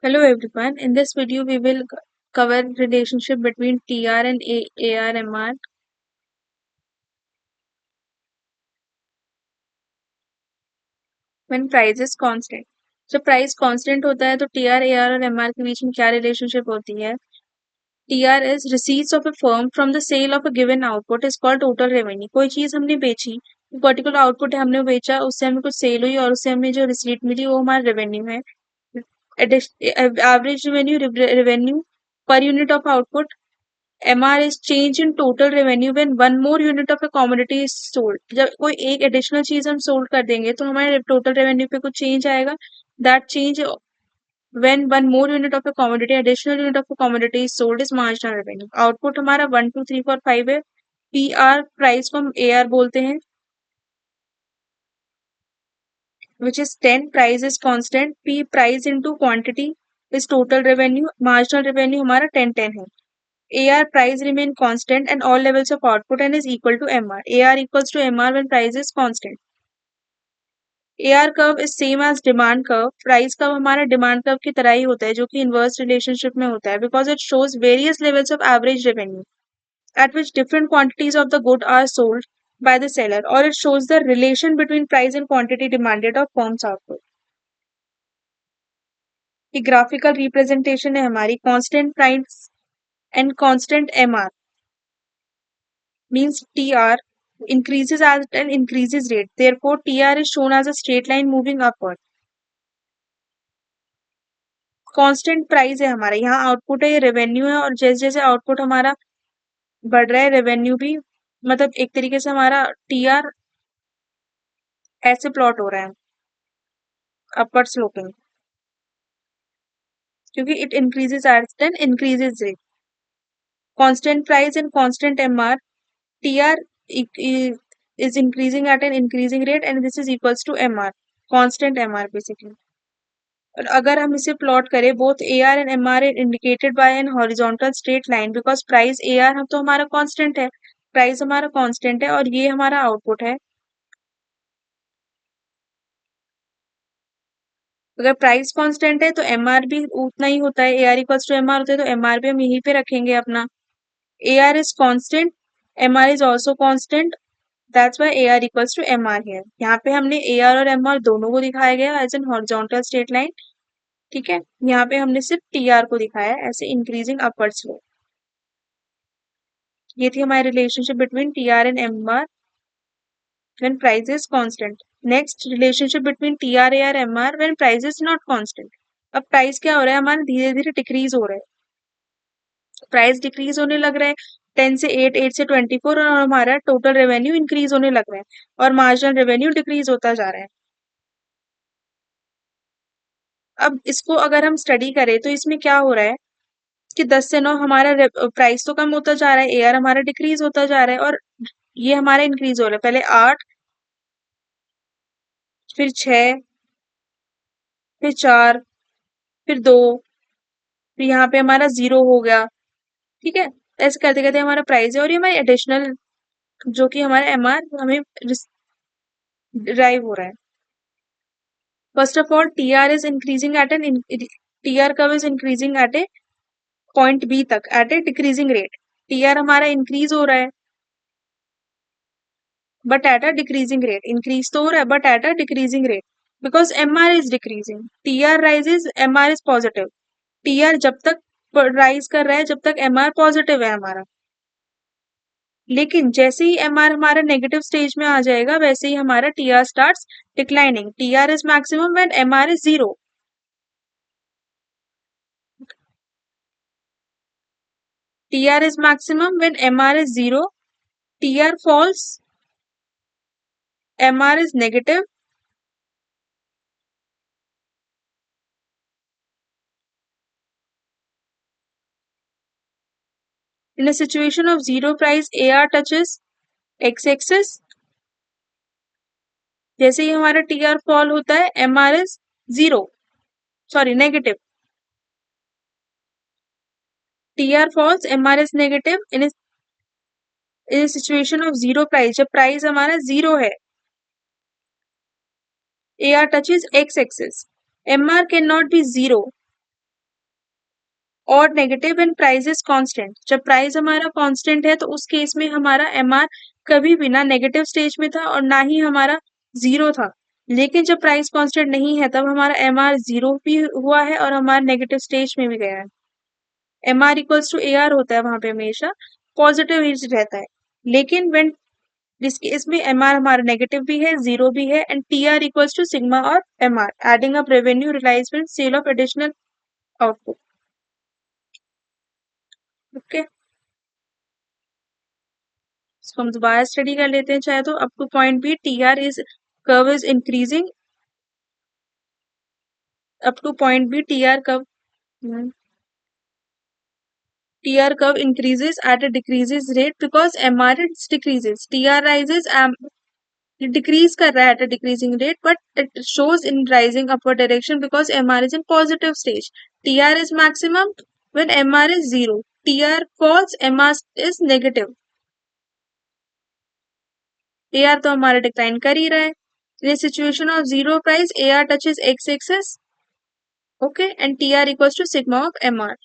Hello everyone. In this video, we will cover relationship between TR and ARMR when price is constant. जब price constant होता है तो TR, AR और MR के बीच में क्या रिलेशनशिप होती है? TR is receipts of a firm from the sale of a given output is called total revenue. कोई चीज हमने बेची, पर्टिकुलर आउटपुट है हमने बेचा, उससे हमें कुछ सेल हुई और उससे हमें जो रिसीट मिली वो हमारा रेवेन्यू है. Average revenue per unit of output. MR is change in total revenue when one more unit of a commodity is sold. जब कोई एक एडिशनल चीज हम सोल्ड कर देंगे तो हमारे टोटल रेवेन्यू पे कुछ चेंज आएगा. That change when one more unit of a commodity, additional unit of a commodity is sold is marginal revenue. Output हमारा 1 2 3 4 5 है. PR प्राइस को हम AR बोलते हैं, which is 10. Price is constant. P price into quantity is total revenue. Marginal revenue हमारा 10 है. AR price remain constant and all levels of output and is equal to MR. AR equals to MR when price is constant. AR curve is same as demand curve. Price curve हमारा demand curve की तरह ही होता है जो कि inverse relationship में होता है because it shows various levels of average revenue at which different quantities of the good are sold by the seller, or it shows the relation between price and quantity demanded of firm's output. ये graphical representation है हमारी constant price and constant MR means TR increases at an increases rate. Therefore, TR is shown as a straight line moving upward. Constant price है हमारा, यहाँ output है, ये revenue है, और जैसे जैसे आउटपुट हमारा बढ़ रहा है रेवेन्यू भी, मतलब एक तरीके से हमारा TR ऐसे प्लॉट हो रहा है अपवर्ड स्लोपिंग, क्योंकि it increases at an increases rate. Constant price and constant MR. TR is increasing at an increasing rate and this is equals to MR, constant MR basically. और अगर हम इसे plot करें, both AR and MR indicated by an horizontal straight line because price AR हम तो हमारा constant है, price हमारा कांस्टेंट है और ये हमारा आउटपुट है. अगर प्राइस कांस्टेंट है तो MR भी उतना ही होता है, AR इक्वल्स टू MR होता है, तो MR भी हम यहीं पे रखेंगे अपना. AR is constant, MR is also constant, that's why AR equals to MR here. यहाँ पे हमने AR और MR दोनों को दिखाया गया as an horizontal straight line. ठीक है, यहाँ पे हमने सिर्फ TR को दिखाया है ऐसे इंक्रीजिंग अपवर्ड स्लोप. ये थी हमारी relationship between TR and MR when price is constant. Next, relationship between TR, AR, MR when price is not constant. अब प्राइस क्या हो रहा है हमारा, धीरे धीरे डिक्रीज हो रहा है, प्राइस डिक्रीज होने लग रहा है 10 से 8, 8 से 24, और हमारा टोटल रेवेन्यू इंक्रीज होने लग रहा है और मार्जिनल रेवेन्यू डिक्रीज होता जा रहा है. अब इसको अगर हम स्टडी करें तो इसमें क्या हो रहा है कि 10 से 9 हमारा प्राइस तो कम होता जा रहा है, AR हमारा डिक्रीज होता जा रहा है, और ये हमारा इंक्रीज हो रहा है. पहले 8, फिर 6, फिर 4, फिर 2, फिर यहाँ पे हमारा 0 हो गया. ठीक है, ऐसे करते करते हमारा प्राइस है और ये हमारे एडिशनल जो कि हमारा MR हमें ड्राइव हो रहा है. First of all TR is increasing at an TR curve is increasing at a point B तक at a decreasing rate. TR हमारा इंक्रीज हो रहा है but at a decreasing rate, increase तो हो रहा है but at a decreasing rate because MR is decreasing. TR rises, MR is positive. TR जब तक राइज कर रहा है जब तक MR पॉजिटिव है हमारा, लेकिन जैसे ही MR हमारा नेगेटिव स्टेज में आ जाएगा वैसे ही हमारा TR starts declining. TR is maximum when MR is 0. TR is maximum when MR is 0. TR falls, MR is negative. In a situation of 0 price, AR touches x-axis. जैसे ही हमारा TR fall होता है MR is 0, sorry negative. TR falls, MR is negative. In a situation of 0 price, जब price हमारा 0 है, AR touches x-axis. MR cannot be 0 और negative when price is constant, जब price हमारा कांस्टेंट है तो उस केस में हमारा एमआर कभी भी ना नेगेटिव स्टेज में था और ना ही हमारा जीरो था। लेकिन जब प्राइस कांस्टेंट नहीं है तब हमारा एमआर जीरो भी हुआ है और हमारा नेगेटिव स्टेज में भी गया है। एमआर इक्वल्स टू एआर होता है वहां पे हमेशा, पॉजिटिव ही रहता है। लेकिन व्हेन जिसके इसमें एमआर हमारा नेगेटिव भी है, जीरो भी है, and TR equals to sigma और MR, adding up revenue realisation sale of additional output. Okay, इसको हम दोबारा स्टडी कर लेते हैं चाहे तो। Up to point B TR is curve is increasing, up to point B TR curve increases at a decreases rate because MR decreases. TR rises, decrease कर रहा है at a decreasing rate, but it shows in rising upward direction because MR is in positive stage. TR is maximum when MR is zero. TR falls, MR is negative. AR तो हमारा decline कर ही रहा है। In a situation of zero price, AR touches x axis, okay, and TR equals to sigma of MR.